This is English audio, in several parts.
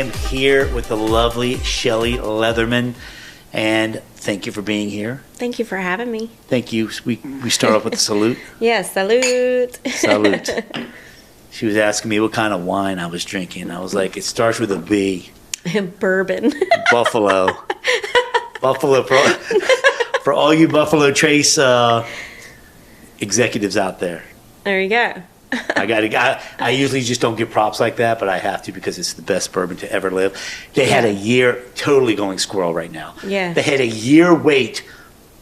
am here with the lovely Shelly Leatherman, and thank you for being here. Thank you for having me. Thank you. We start off with a salute. Yes, salute. Salute. She was asking me what kind of wine I was drinking. I was like, it starts with a B. Bourbon. Buffalo. Buffalo. For all you Buffalo Trace executives out there. There you go. I usually just don't give props like that, but I have to because it's the best bourbon to ever live. They had a year, totally going squirrel right now. Yeah. They had a year wait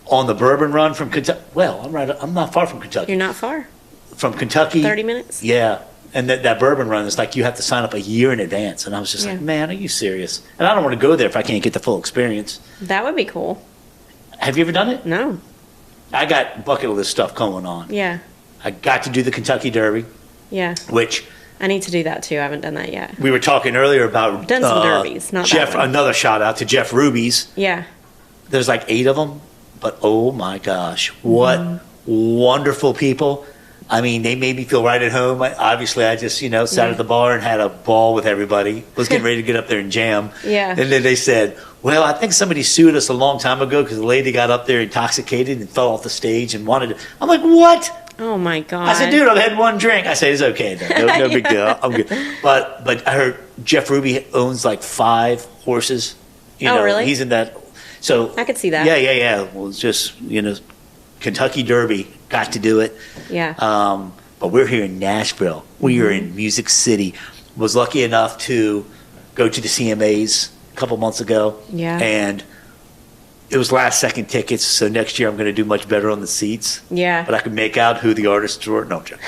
on the bourbon run from Kentucky. Well, I'm not far from Kentucky. You're not far. From Kentucky. 30 minutes? Yeah. And that bourbon run is like you have to sign up a year in advance. And I was just like, man, are you serious? And I don't want to go there if I can't get the full experience. That would be cool. Have you ever done it? No. I got bucket list stuff going on. Yeah. I got to do the Kentucky Derby. Yeah. Which I need to do that too. I haven't done that yet. We were talking earlier about I've done some derbies, not Jeff. that one. Another shout out to Jeff Ruby's. Yeah. There's like 8 of them, but oh my gosh, what wonderful people! I mean, they made me feel right at home. Obviously, I just sat at the bar and had a ball with everybody. Was getting ready to get up there and jam. Yeah. And then they said, "Well, I think somebody sued us a long time ago because the lady got up there intoxicated and fell off the stage and wanted to." I'm like, "What?" Oh my god! I said, "Dude, I've had one drink." I said, "It's okay, though. No big deal. I'm good." But I heard Jeff Ruby owns like 5 horses. Really? He's in that. So I could see that. Yeah. Well, it's just Kentucky Derby, got to do it. Yeah. But we're here in Nashville. We are in Music City. Was lucky enough to go to the CMAs a couple months ago. Yeah. And it was last second tickets, so next year I'm going to do much better on the seats. Yeah. But I could make out who the artists were. No, joke.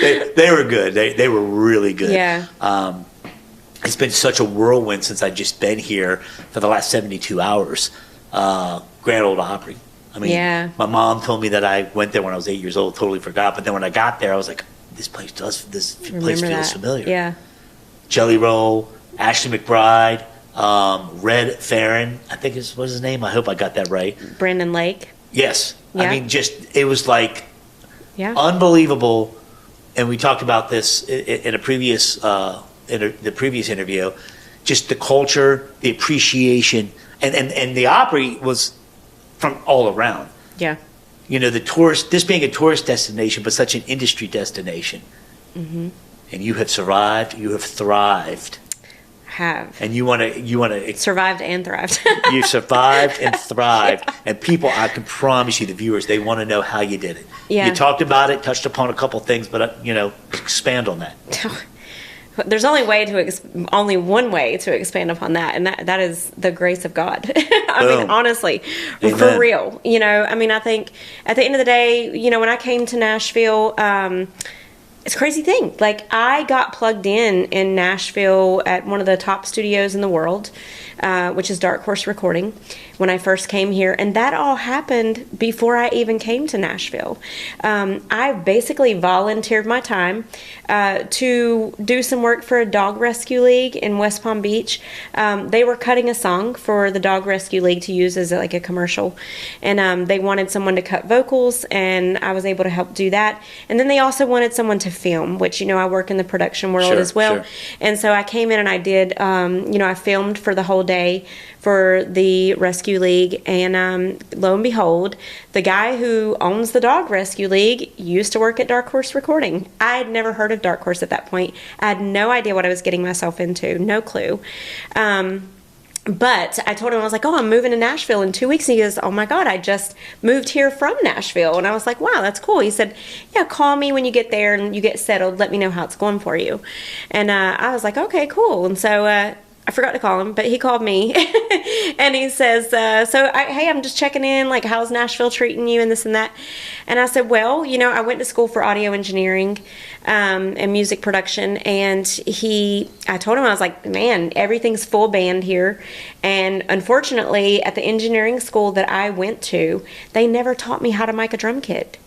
They were good. They were really good. Yeah. It's been such a whirlwind since I've just been here for the last 72 hours. Grand Ole Opry. I mean, my mom told me that I went there when I was 8 years old, totally forgot. But then when I got there, I was like, this place feels familiar. Yeah. Jelly Roll, Ashley McBride, Red Farron, I think what is his name? I hope I got that right. Brandon Lake. Yes. Yeah. I mean, it was like unbelievable. And we talked about this in a previous the previous interview. Just the culture, the appreciation, and the Opry was from all around. Yeah. The tourist, this being a tourist destination, but such an industry destination. Mm-hmm. And you have survived. You have thrived. Have. And you want to survived and thrived. You survived and thrived, and people, I can promise you, the viewers, they want to know how you did it. Yeah. You talked about it, touched upon a couple things, but expand on that. There's only one way to expand upon that, and that is the grace of God. I mean, honestly, Amen. For real. I mean, I think at the end of the day, when I came to Nashville, it's a crazy thing. Like, I got plugged in Nashville at one of the top studios in the world, which is Dark Horse Recording, when I first came here. And that all happened before I even came to Nashville. I basically volunteered my time to do some work for a dog rescue league in West Palm Beach. They were cutting a song for the dog rescue league to use as like a commercial. And they wanted someone to cut vocals, and I was able to help do that. And then they also wanted someone to film, which, I work in the production world as well. Sure. And so I came in and I did, I filmed for the whole day for the rescue league. And lo and behold, the guy who owns the dog rescue league used to work at Dark Horse Recording. I had never heard of Dark Horse at that point. I had no idea what I was getting myself into, no clue. But I told him, I was like, I'm moving to Nashville in 2 weeks. And he goes, oh my God, I just moved here from Nashville. And I was like, wow, that's cool. He said, yeah, call me when you get there and you get settled. Let me know how it's going for you. And I was like, okay, cool. And so I forgot to call him, but he called me. And he says, hey, I'm just checking in, like, how's Nashville treating you and this and that. And I said, well, I went to school for audio engineering and music production. And I told him, I was like, man, everything's full band here. And unfortunately, at the engineering school that I went to, they never taught me how to mic a drum kit.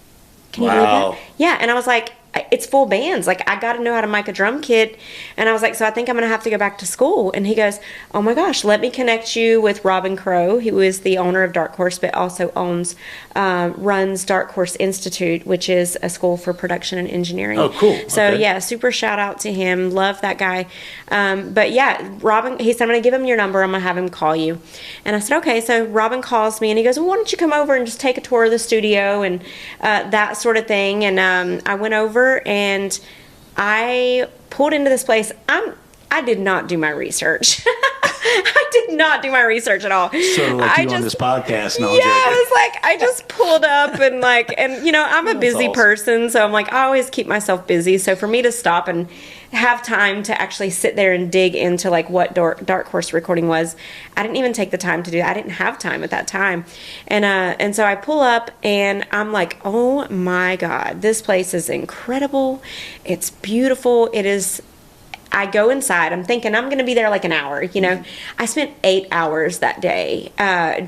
Can you believe that? Yeah. And I was like, it's full bands. Like, I got to know how to mic a drum kit. And I was like, so I think I'm going to have to go back to school. And he goes, oh my gosh, let me connect you with Robin Crow, who is the owner of Dark Horse, but also runs Dark Horse Institute, which is a school for production and engineering. Oh, cool. So yeah, super shout out to him. Love that guy. But yeah, Robin, he said, I'm going to give him your number. I'm going to have him call you. And I said, okay. So Robin calls me and he goes, well, why don't you come over and just take a tour of the studio and that sort of thing. And I went over and I pulled into this place. I did not do my research. I did not do my research at all. Sort of like on this podcast. No, yeah, I was like, I just pulled up and I'm a busy person, so I'm like, I always keep myself busy. So for me to stop and have time to actually sit there and dig into like what Dark Horse recording was, I didn't even take the time to do that. I didn't have time at that time. And so I pull up and I'm like, oh my God, this place is incredible. It's beautiful. It is. I go inside. I'm thinking I'm going to be there like an hour. I spent 8 hours that day. I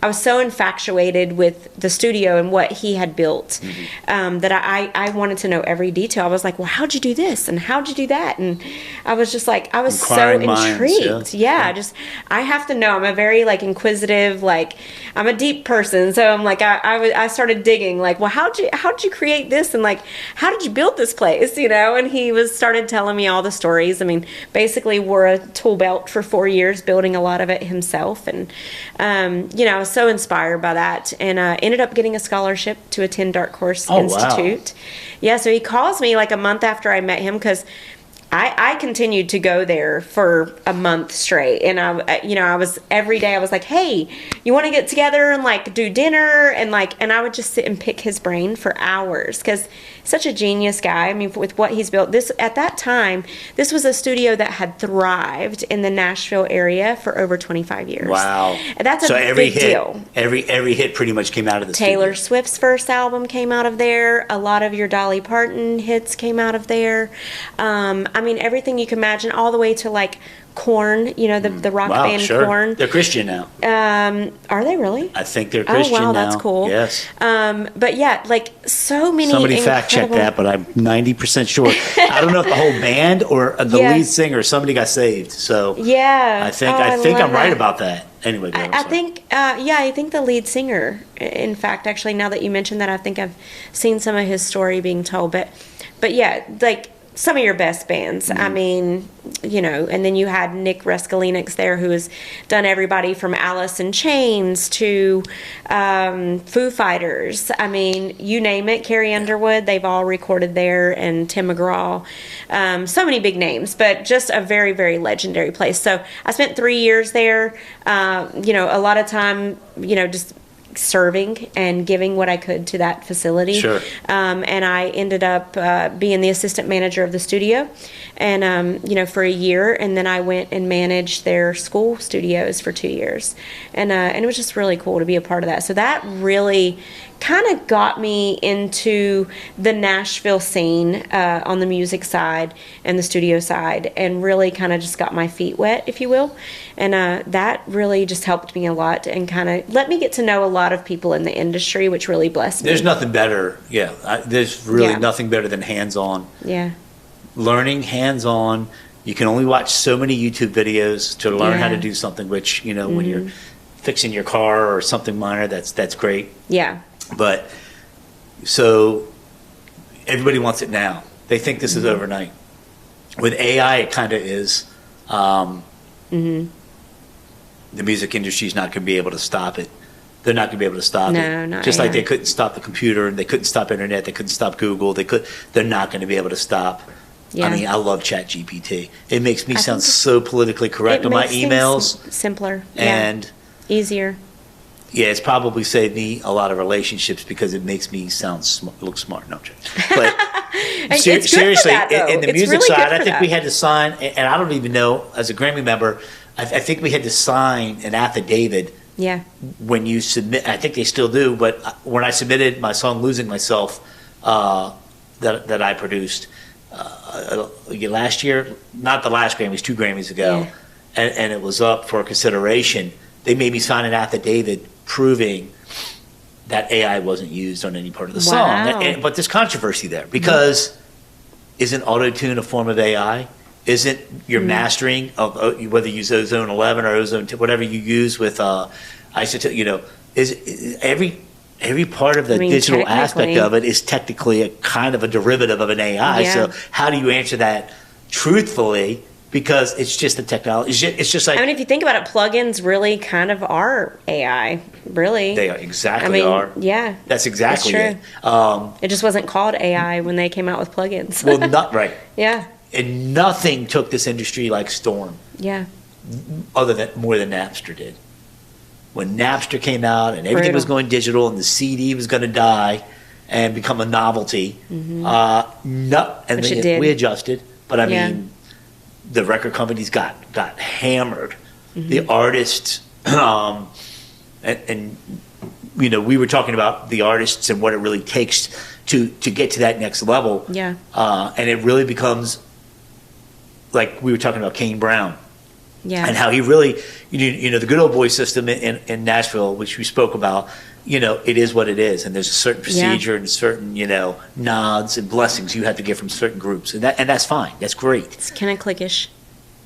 was so infatuated with the studio and what he had built that I wanted to know every detail. I was like, well, how'd you do this? And how'd you do that? And I was just like, I was so intrigued. I have to know. I'm a very like inquisitive, I'm a deep person. So I'm like, I started digging like, well, how'd you create this? And like, how did you build this place? And he started telling me all the stories. I mean, basically wore a tool belt for 4 years, building a lot of it himself. And, I was so inspired by that and ended up getting a scholarship to attend Dark Horse Institute. Wow. Yeah, so he calls me like a month after I met him because I continued to go there for a month straight. And I was every day I was like, hey, you want to get together and like do dinner? And I would just sit and pick his brain for hours because such a genius guy. I mean, with what he's built, at that time, this was a studio that had thrived in the Nashville area for over 25 years. Wow. And that's a big deal. Every hit pretty much came out of the Taylor studio. Swift's first album came out of there. A lot of your Dolly Parton hits came out of there. I mean, everything you can imagine, all the way to like Korn, the rock band Korn. They're Christian now. Are they really? I think they're Christian now. Oh, wow, that's cool. Yes. But yeah, like so many. Somebody fact check that, but I'm 90% sure. I don't know if the whole band or the lead singer, somebody got saved. So yeah, I think I'm right about that. Anyway, I think the lead singer. In fact, actually, now that you mentioned that, I think I've seen some of his story being told. But yeah, like some of your best bands. I mean, and then you had Nick Reskalinix there, who has done everybody from Alice in Chains to Foo Fighters. I mean, you name it. Carrie Underwood, they've all recorded there, and Tim McGraw. So many big names, but just a very, very legendary place. So I spent 3 years there. A lot of time, just serving and giving what I could to that facility. Sure. And I ended up being the assistant manager of the studio and for a year, and then I went and managed their school studios for 2 years. And it was just really cool to be a part of that. So that really kind of got me into the Nashville scene on the music side and the studio side, and really kind of just got my feet wet, if you will. And that really just helped me a lot and kind of let me get to know a lot of people in the industry, which really blessed me. There's nothing better. Yeah. There's really nothing better than hands-on. Yeah. Learning hands-on. You can only watch so many YouTube videos to learn how to do something, which, when you're fixing your car or something minor, that's great. Yeah. But so everybody wants it now. They think this is overnight. With AI, it kind of is. The music industry is not going to be able to stop it. They're not going to be able to stop it. No, not Just AI. like they couldn't stop the computer, and they couldn't stop internet, they couldn't stop Google. They're not going to be able to stop. Yeah. I mean, I love ChatGPT. It makes me sound so politically correct on my emails. Simpler. And easier. Yeah, it's probably saved me a lot of relationships because it makes me look smart. No, I'm joking. But seriously, in the music side, I think we had to sign, and I don't even know, as a Grammy member, I think we had to sign an affidavit. Yeah. When you submit, I think they still do, but when I submitted my song "Losing Myself" that I produced last year, not the last Grammys, 2 Grammys ago, and it was up for consideration. They made me sign an affidavit proving that AI wasn't used on any part of the Wow. song. But there's controversy there because isn't auto-tune a form of AI? Isn't your mastering of whether you use Ozone 11 or Ozone 2, whatever you use with iShowcase, is every part of the digital aspect of it is technically a kind of a derivative of an AI. Yeah. So how do you answer that truthfully? Because it's just the technology. It's just like, I mean, if you think about it, plugins really kind of are AI. Really, they are exactly are. Yeah, that's exactly true. it. It just wasn't called AI when they came out with plugins. Well, not right. Yeah. And nothing took this industry like storm. Yeah. More than Napster did. When Napster came out and everything was going digital and the CD was going to die and become a novelty, we adjusted. But I mean, the record companies got hammered. The artists, and we were talking about the artists and what it really takes to get to that next level. Yeah. And it really becomes like we were talking about Kane Brown. Yeah. And how he really, the good old boy system in Nashville, which we spoke about, it is what it is. And there's a certain procedure and certain, nods and blessings you have to get from certain groups. And that's fine. That's great. It's kind of cliquish.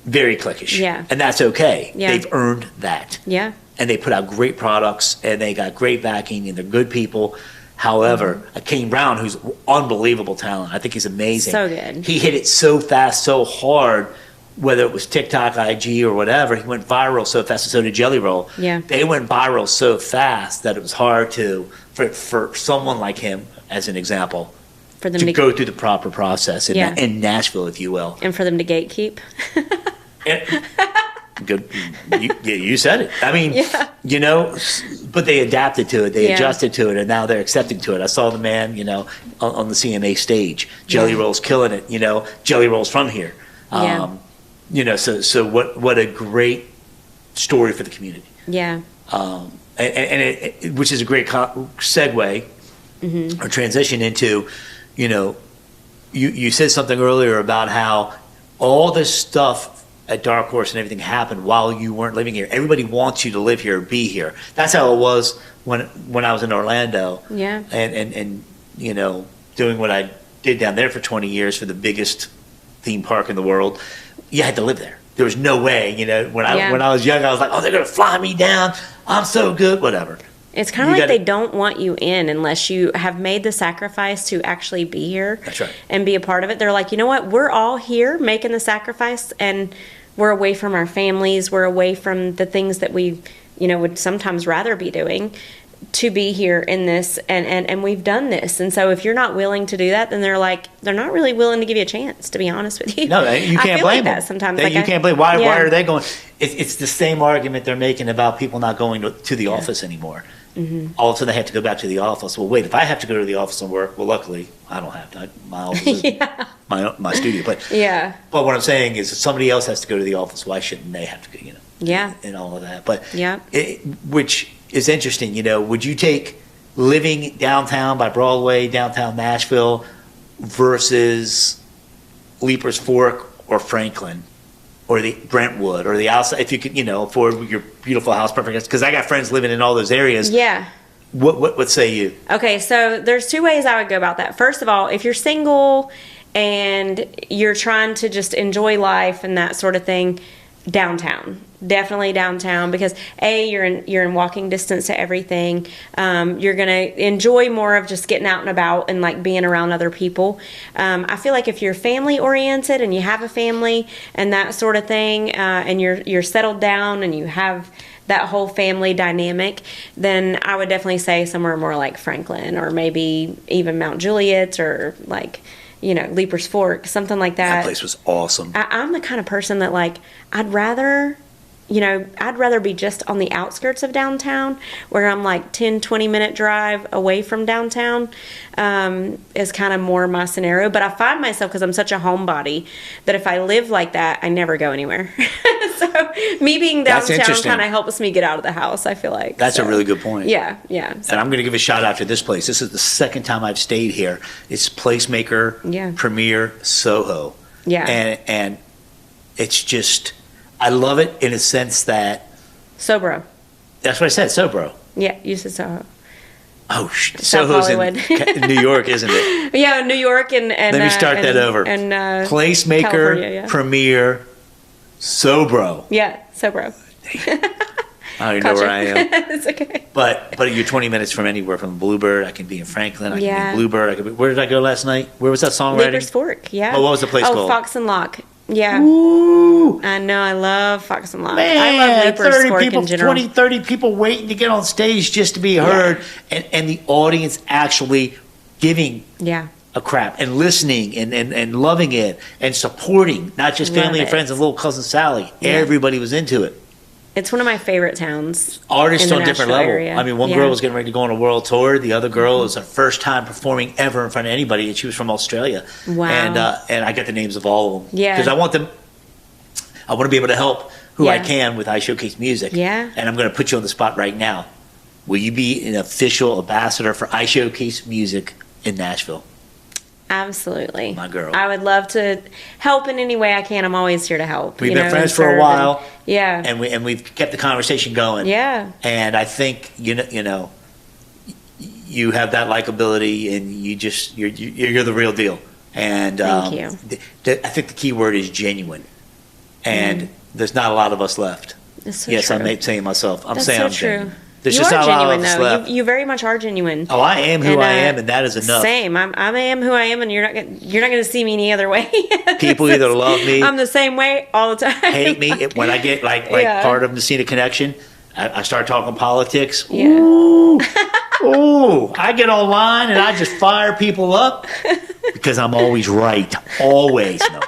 Very cliquish. Yeah. And that's okay. Yeah. They've earned that. Yeah. And they put out great products and they got great backing and they're good people. However, a Kane Brown, who's unbelievable talent, I think he's amazing. So good. He hit it so fast, so hard, whether it was TikTok, IG, or whatever. He went viral so fast, and so did Jelly Roll. Yeah. They went viral so fast that it was hard for someone like him, as an example, for them to go through the proper process in Nashville, if you will. And for them to gatekeep. Good. You said it. I mean, but they adapted to it. They adjusted to it, and now they're accepting to it. I saw the man, on the CMA stage. Jelly Roll's killing it. Jelly Roll's from here. So what a great story for the community. Yeah. And which is a great segue or transition into, you said something earlier about how all this stuff at Dark Horse and everything happened while you weren't living here. Everybody wants you to live here, be here. That's how it was when I was in Orlando. Yeah. And doing what I did down there for 20 years for the biggest theme park in the world. You had to live there. There was no way, when I was young, I was like, oh, they're going to fly me down. I'm so good, whatever. It's kind of like they don't want you in unless you have made the sacrifice to actually be here. That's right. And be a part of it. They're like, you know what? We're all here making the sacrifice, and we're away from our families. We're away from the things that we, would sometimes rather be doing to be here in this, and we've done this. And so if you're not willing to do that, then they're not really willing to give you a chance, to be honest with you. No, you can't blame them. Sometimes you can't blame. Why are they going? It's the same argument they're making about people not going to the office anymore. All of a sudden they have to go back to the office. Well, wait, if I have to go to the office and work, well, luckily I don't have to. My office is my studio. But but what I'm saying is, if somebody else has to go to the office, why shouldn't they have to go? And all of that. But which is interesting. Would you take living downtown by Broadway, downtown Nashville, versus Leaper's Fork or Franklin? Or the Brentwood, or the outside, if you could, afford your beautiful house, perfect. Because I got friends living in all those areas. Yeah. What say you? Okay, so there's two ways I would go about that. First of all, if you're single and you're trying to just enjoy life and that sort of thing, downtown. Definitely downtown, because you're in walking distance to everything. You're gonna enjoy more of just getting out and about and like being around other people. I feel like if you're family oriented and you have a family and that sort of thing, and you're settled down and you have that whole family dynamic, then I would definitely say somewhere more like Franklin, or maybe even Mount Juliet, or like Leaper's Fork, something like that. That place was awesome. I'm the kind of person that I'd rather be just on the outskirts of downtown, where I'm like 10-20 minute drive away from downtown, is kind of more my scenario. But I find myself, because I'm such a homebody, that if I live like that, I never go anywhere. So me being downtown kind of helps me get out of the house, I feel like. That's a really good point. Yeah. So. And I'm going to give a shout out to this place. This is the second time I've stayed here. It's Placemaker Premier Soho. Yeah. And it's just, I love it in a sense that... Sobro. That's what I said, Sobro. Yeah, you said Soho. Soho's in New York, isn't it? Yeah, New York and let me start that over. And Placemaker, Premier, Sobro. Yeah, Sobro. I don't even know where I am. It's okay. But you're 20 minutes from anywhere. From Bluebird, I can be in Franklin. I can be in Bluebird. Where did I go last night? Where was that songwriting? Leaper's Fork. Yeah. Oh, what was the place called? Fox and Lock. Yeah. Ooh. I know. I love Fox and Lock. Man, I love Leaper's Fork in general. 30 people waiting to get on stage just to be heard, and the audience actually giving a crap and listening and loving it and supporting, not just family and friends and little cousin Sally. Yeah. Everybody was into it. It's one of my favorite towns. Artists on a different level. Area. I mean, one girl was getting ready to go on a world tour. The other girl was her first time performing ever in front of anybody, and she was from Australia. Wow. And I got the names of all of them. Yeah. Because I want to be able to help who I can with iShowcase Music. Yeah. And I'm going to put you on the spot right now. Will you be an official ambassador for iShowcase Music in Nashville? Absolutely. My girl. I would love to help in any way I can. I'm always here to help. We've been friends for a while. And we've kept the conversation going. Yeah. And I think you have that likability, and you're the real deal. And thank you. I think the key word is genuine. And there's not a lot of us left. That's so yes, true. I'm saying myself. I'm That's saying so I'm true. genuine. There's you just are not genuine, a lot of us though. left. You very much are genuine. Oh, I am who I am, and that is enough. Same. I am who I am, and you're not going to see me any other way. People either love me. I'm the same way all the time. Hate me when I get like part of the Messina Connection. I start talking politics. Yeah. Ooh, ooh! I get online and I just fire people up because I'm always right. Always. No,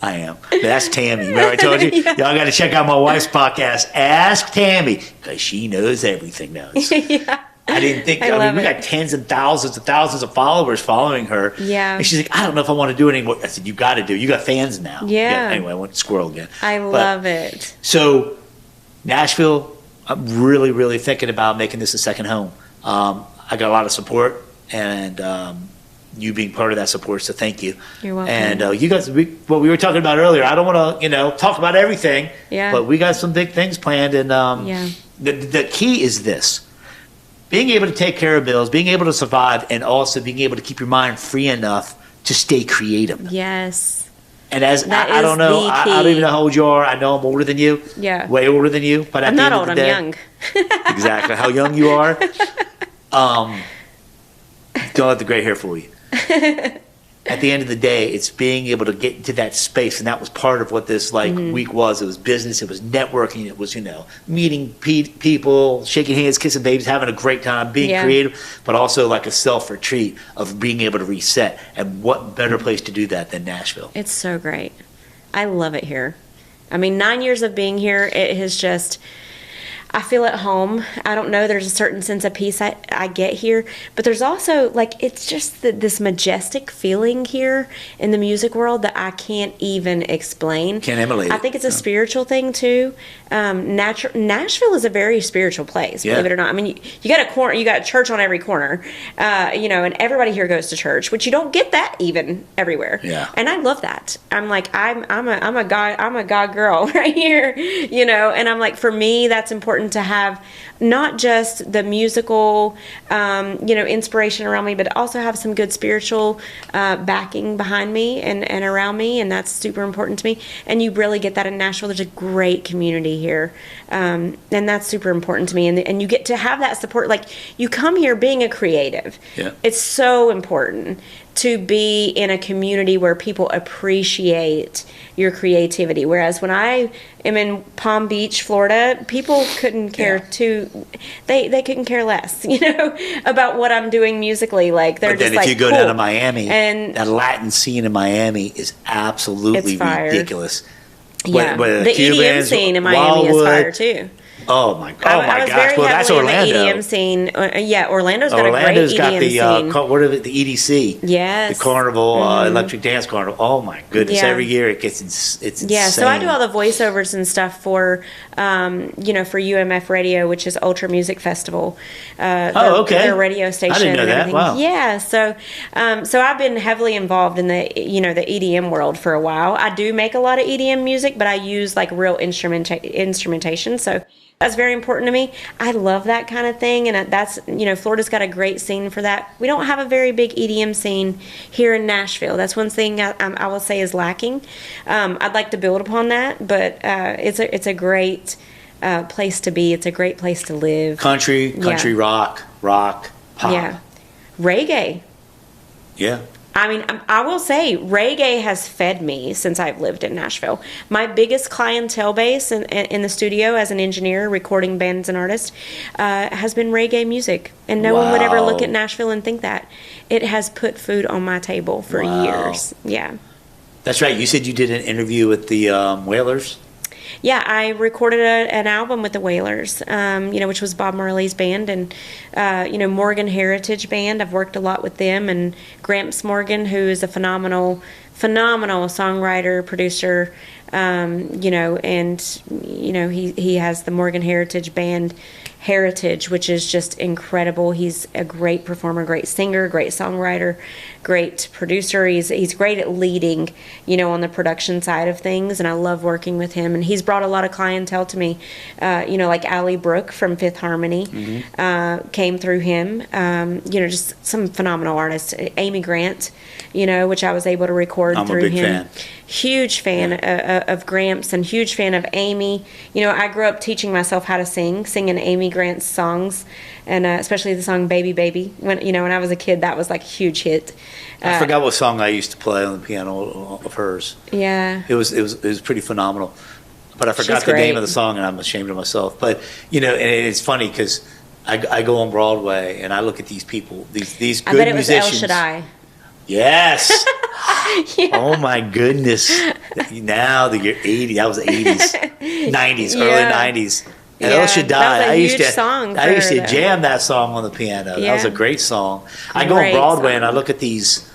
I am. That's Tammy. Remember I told you? Y'all got to check out my wife's podcast, Ask Tammy, because she knows everything now. I didn't think. I mean, we got tens and thousands of followers following her. Yeah. And she's like, I don't know if I want to do it anymore. I said, you got to do. You got fans now. Yeah. Anyway, I went to squirrel again. I love it. So, Nashville, I'm really, really thinking about making this a second home. I got a lot of support, and you being part of that support, so thank you. You're welcome. And you guys, what we were talking about earlier, I don't want to, talk about everything, but we got some big things planned, and the key is this: being able to take care of bills, being able to survive, and also being able to keep your mind free enough to stay creative. Yes. And as I don't know, I don't even know how old you are. I know I'm older than you. Yeah. Way older than you. But I'm not old. I'm young. Exactly. How young you are. Don't let the gray hair fool you. At the end of the day, it's being able to get into that space, and that was part of what this week was. It was business, it was networking, it was meeting people, shaking hands, kissing babies, having a great time, being creative, but also like a self-retreat of being able to reset. And what better place to do that than Nashville? It's so great. I love it here. I mean, 9 years of being here, it has just... I feel at home. I don't know. There's a certain sense of peace I get here. But there's also, it's just this majestic feeling here in the music world that I can't even explain. Can't emulate it. I think it's a spiritual thing, too. Nashville is a very spiritual place, believe it or not. I mean, you got a corner, you got a church on every corner, and everybody here goes to church, which you don't get that even everywhere. Yeah. And I love that. I'm like, I'm a God girl right here, and I'm like, for me, that's important to have not just the musical, inspiration around me, but also have some good spiritual backing behind me and around me, and that's super important to me. And you really get that in Nashville. There's a great community here, and that's super important to me. And you get to have that support. Like, you come here being a creative. Yeah. It's so important to be in a community where people appreciate your creativity. Whereas when I am in Palm Beach, Florida, people couldn't care they couldn't care less, about what I'm doing musically. Like, they're just like, if you go down to Miami, and that Latin scene in Miami is absolutely ridiculous. Yeah, but the EDM scene in Miami is fire too. Oh my gosh! Well, that's Orlando. In the EDM scene. Orlando's got a great EDM scene. The EDC. Yes. The Carnival, Electric Dance Carnival. Oh my goodness! Yeah. Every year it's insane. Yeah, so I do all the voiceovers and stuff for, for UMF Radio, which is Ultra Music Festival. Their radio station. I didn't know that. Wow. Yeah, so I've been heavily involved in the the EDM world for a while. I do make a lot of EDM music, but I use real instrumentation. So That's very important to me. I love that kind of thing, and that's, Florida's got a great scene for that. We don't have a very big EDM scene here in Nashville. That's one thing I will say is lacking. I'd like to build upon that, but it's a great place to be. It's a great place to live. Country, rock, pop. Yeah. Reggae. Yeah. I mean, I will say reggae has fed me since I've lived in Nashville. My biggest clientele base in the studio as an engineer, recording bands and artists, has been reggae music. And no one would ever look at Nashville and think that. It has put food on my table for years. Yeah. That's right. You said you did an interview with the Wailers? Yeah, I recorded an album with the Wailers, which was Bob Marley's band, and Morgan Heritage Band. I've worked a lot with them, and Gramps Morgan, who is a phenomenal songwriter, producer, he has the Morgan Heritage Band heritage, which is just incredible. He's a great performer, great singer, great songwriter, great producer. He's great at leading, on the production side of things, and I love working with him. And he's brought a lot of clientele to me, like Allie Brooke from Fifth Harmony came through him. Just some phenomenal artists. Amy Grant, which I was able to record through him. I'm a big fan. Huge fan of Gramps and huge fan of Amy. I grew up teaching myself how to singing Amy Grant's songs, and especially the song "Baby Baby." When I was a kid, that was like a huge hit. I forgot what song I used to play on the piano of hers. Yeah, it was pretty phenomenal. But I forgot the name of the song, and I'm ashamed of myself. But and it's funny because I go on Broadway and I look at these people, these good musicians. I bet it was El Shaddai. Yes. Yeah. Oh my goodness! Now that you're 80, that was 80s, 90s, early 90s. And El Shaddai. I used to jam that song on the piano. Yeah. That was a great song. I go on Broadway and I look at these,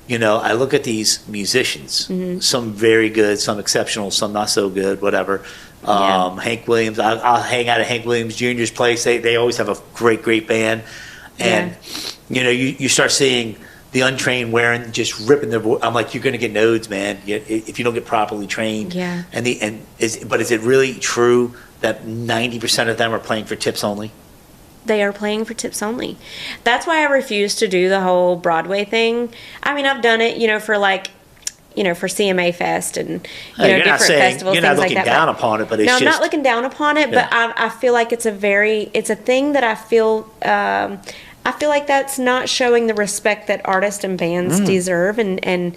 musicians. Mm-hmm. Some very good, some exceptional, some not so good, whatever. Hank Williams. I'll hang out at Hank Williams Jr.'s place. They always have a great band, and you start seeing the untrained wearing, just ripping their voice. I'm like, you're going to get nodes, man, if you don't get properly trained. Yeah. But is it really true that 90% of them are playing for tips only? They are playing for tips only. That's why I refuse to do the whole Broadway thing. I mean, I've done it, for for CMA Fest and different festivals. You're not looking down upon it, but it's I'm not looking down upon it, but I feel like it's a thing that I feel like that's not showing the respect that artists and bands deserve, and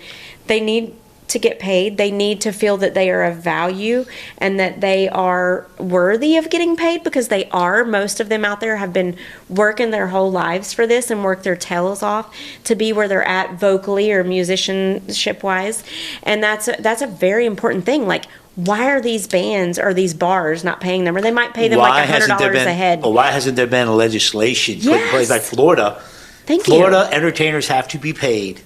they need to get paid. They need to feel that they are of value and that they are worthy of getting paid, because they are. Most of them out there have been working their whole lives for this and worked their tails off to be where they're at vocally or musicianship wise, and that's a very important thing. Like, why are these bands or these bars not paying them? Or they might pay them like $100 a head. Well, why hasn't there been legislation put in place like Florida? Florida entertainers have to be paid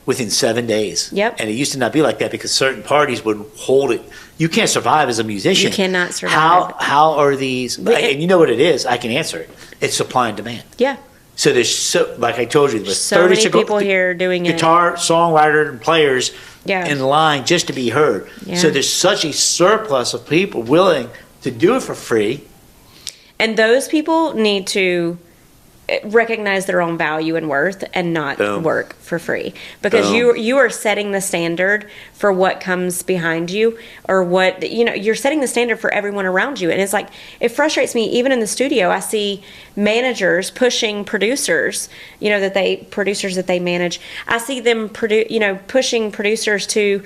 within 7 days. Yep. And it used to not be like that because certain parties would hold it. You can't survive as a musician. You cannot survive. How are these? And you know what it is? I can answer it. It's supply and demand. Yeah. So there's like I told you, there's so many people here doing guitar, songwriter, and players in line just to be heard. Yeah. So there's such a surplus of people willing to do it for free. And those people need to recognize their own value and worth and not work for free, because you are setting the standard for what comes behind you, or what you're setting the standard for everyone around you. And it's like, it frustrates me even in the studio. I see managers pushing producers that they manage. I see them pushing producers to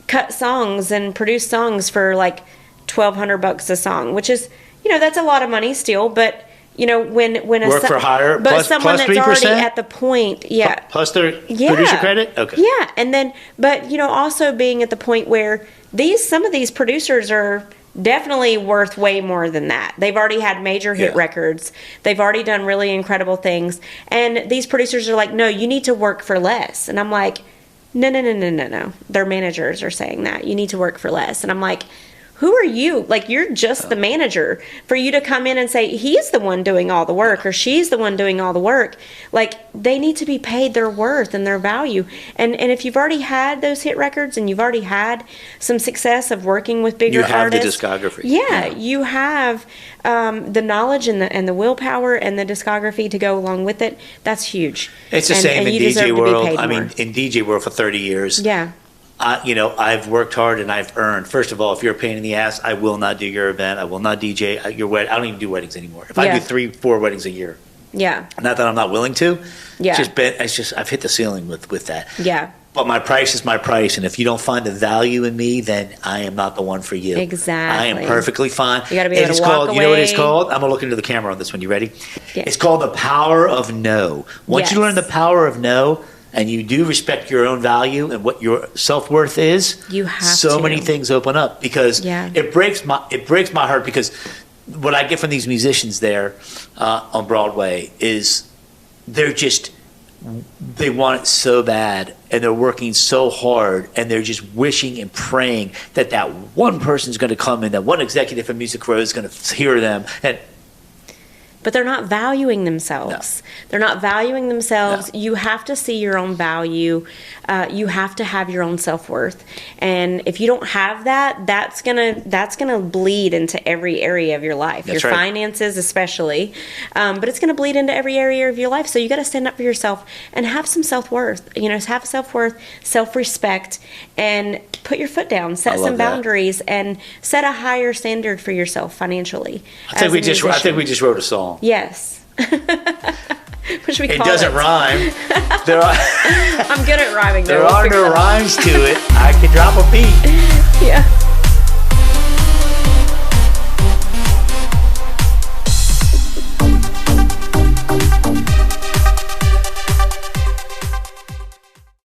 cut songs and produce songs for like $1,200 a song, which is that's a lot of money still, but when work for hire, but plus, someone plus that's 3%? Already at the point, plus their producer credit, okay, and then, but also being at the point where some of these producers are definitely worth way more than that. They've already had major hit records. They've already done really incredible things, and these producers are like, no, you need to work for less. And I'm like, no. Their managers are saying that you need to work for less, and I'm like, who are you? Like, you're just the manager. For you to come in and say, he's the one doing all the work, or she's the one doing all the work, like, they need to be paid their worth and their value. And if you've already had those hit records and you've already had some success of working with bigger artists, the discography. Yeah, you have the knowledge and the willpower and the discography to go along with it. That's huge. It's the same in DJ world. I mean, in DJ world for 30 years. Yeah. I've worked hard and I've earned. First of all, if you're a pain in the ass, I will not do your event. I will not DJ your wedding. I don't even do weddings anymore. If I do 3-4 weddings a year, not that I'm not willing to. It's just I've hit the ceiling with that. Yeah. But my price is my price, and if you don't find the value in me, then I am not the one for you. Exactly. I am perfectly fine. You got to be able to walk away. You know what it's called? I'm gonna look into the camera on this one. You ready? Yeah. It's called the power of no. Once you learn the power of no, and you do respect your own value and what your self-worth is, you have so many things open up, because it breaks my heart, because what I get from these musicians there on Broadway is they want it so bad, and they're working so hard, and they're just wishing and praying that one person's going to come in, that one executive from Music Row is going to hear them, but they're not valuing themselves. No. They're not valuing themselves. No. You have to see your own value. You have to have your own self-worth. And if you don't have that, that's gonna bleed into every area of your life. That's your finances especially. But it's gonna bleed into every area of your life. So you gotta stand up for yourself and have some self-worth. Have self-worth, self-respect, and put your foot down. Set some boundaries and set a higher standard for yourself financially. I think we just wrote a song. Yes. What should we call it? It doesn't rhyme. I'm good at rhyming, though. There are no rhymes to it. I can drop a beat. Yeah.